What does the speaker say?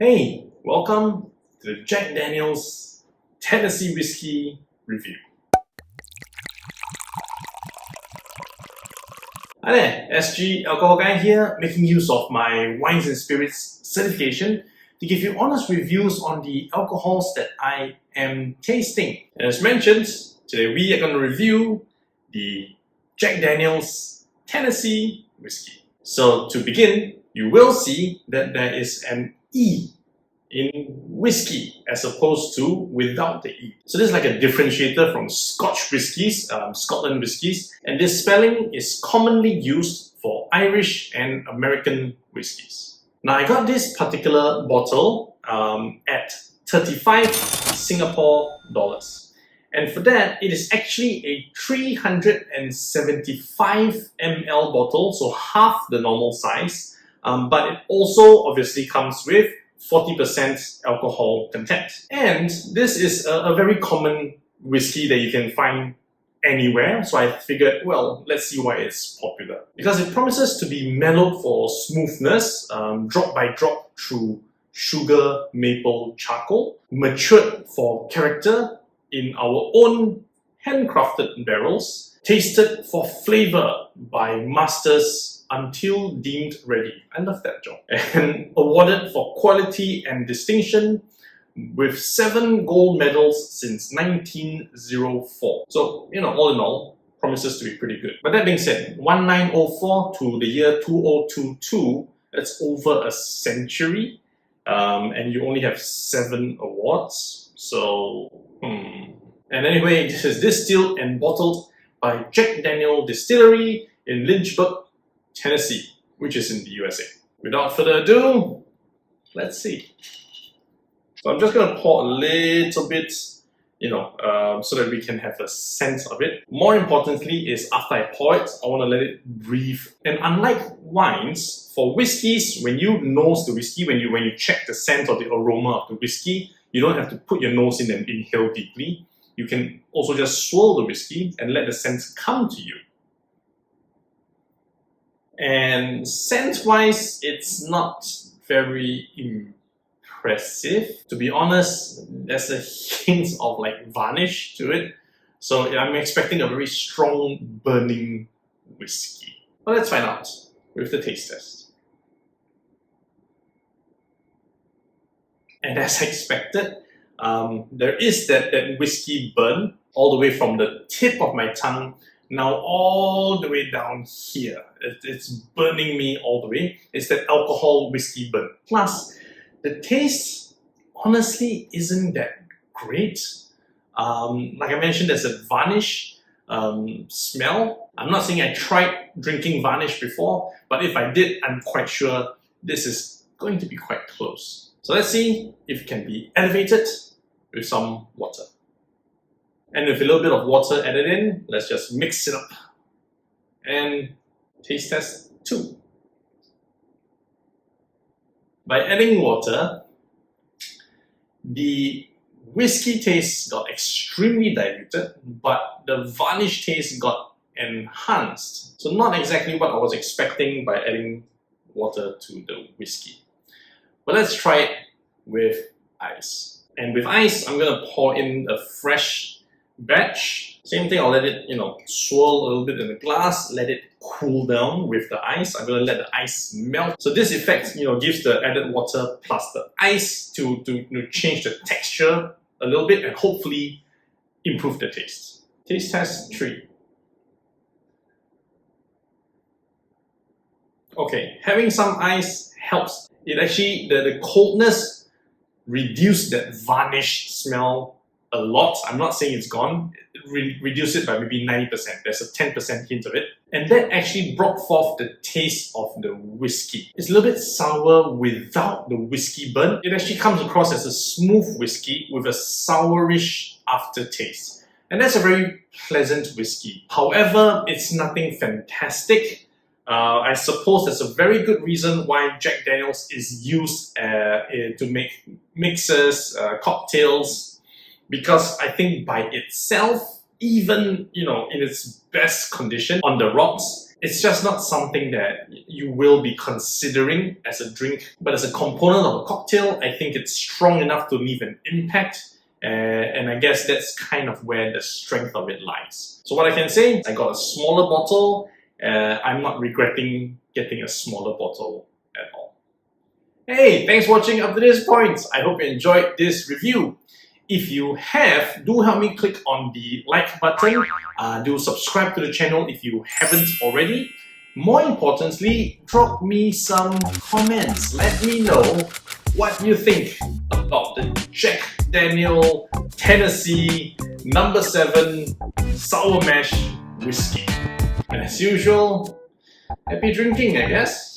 Hey, welcome to the Jack Daniel's Tennessee Whiskey Review. Hi there, SG Alcohol Guy here, making use of my Wines and Spirits certification to give you honest reviews on the alcohols that I am tasting. And as mentioned, today we are going to review the Jack Daniel's Tennessee Whiskey. So to begin, you will see that there is an E in whiskey as opposed to without the E. So this is like a differentiator from Scotch whiskies, Scotland whiskies, and this spelling is commonly used for Irish and American whiskies. Now I got this particular bottle at 35 Singapore dollars. And for that, it is actually a 375 ml bottle, so half the normal size, but it also obviously comes with 40% alcohol content. And this is a very common whiskey that you can find anywhere, so I figured, well, let's see why it's popular. Because it promises to be mellowed for smoothness, drop by drop through sugar, maple, charcoal, matured for character in our own handcrafted barrels, tasted for flavor by masters until deemed ready. I love that job. And awarded for quality and distinction with 7 gold medals since 1904. So, all in all, promises to be pretty good. But that being said, 1904 to the year 2022, that's over a century, and you only have 7 awards. So, And anyway, this is distilled and bottled by Jack Daniel Distillery in Lynchburg, Tennessee, which is in the USA. Without further ado, let's see. So I'm just going to pour a little bit, so that we can have a sense of it. More importantly is after I pour it, I want to let it breathe. And unlike wines, for whiskeys, when you nose the whiskey, when you check the scent or the aroma of the whiskey, you don't have to put your nose in and inhale deeply. You can also just swirl the whiskey and let the scents come to you. And scent-wise, it's not very impressive. To be honest, there's a hint of varnish to it. So I'm expecting a very strong burning whiskey. But let's find out with the taste test. And as expected, there is that whiskey burn all the way from the tip of my tongue now all the way down here. It's burning me all the way. It's that alcohol whiskey burn. Plus, the taste honestly isn't that great. Like I mentioned, there's a varnish smell. I'm not saying I tried drinking varnish before, but if I did, I'm quite sure this is going to be quite close. So let's see if it can be elevated with some water. And with a little bit of water added in, let's just mix it up. And taste test 2. By adding water, the whiskey taste got extremely diluted, but the varnish taste got enhanced. So not exactly what I was expecting by adding water to the whiskey. But let's try it with ice. And with ice, I'm going to pour in a fresh batch. Same thing, I'll let it, swirl a little bit in the glass, let it cool down with the ice. I'm going to let the ice melt. So this effect, gives the added water plus the ice to change the texture a little bit and hopefully improve the taste. Taste test 3. Okay, having some ice helps. It actually, the coldness reduced that varnish smell a lot. I'm not saying it's gone. Reduce it by maybe 90%. There's a 10% hint of it. And that actually brought forth the taste of the whiskey. It's a little bit sour without the whiskey burn. It actually comes across as a smooth whiskey with a sourish aftertaste. And that's a very pleasant whiskey. However, it's nothing fantastic. I suppose that's a very good reason why Jack Daniel's is used to make mixers, cocktails, because I think by itself, even in its best condition on the rocks, It's just not something that you will be considering as a drink, but as a component of a cocktail, I think it's strong enough to leave an impact. And I guess that's kind of where the strength of it lies. So what I can say, I got a smaller bottle. I'm not regretting getting a smaller bottle at all. Hey, thanks for watching up to this point. I hope you enjoyed this review. If you have, do help me click on the like button. Do subscribe to the channel if you haven't already. More importantly, drop me some comments. Let me know what you think about the Jack Daniel Tennessee No. 7 Sour Mash Whiskey. And as usual, happy drinking, I guess.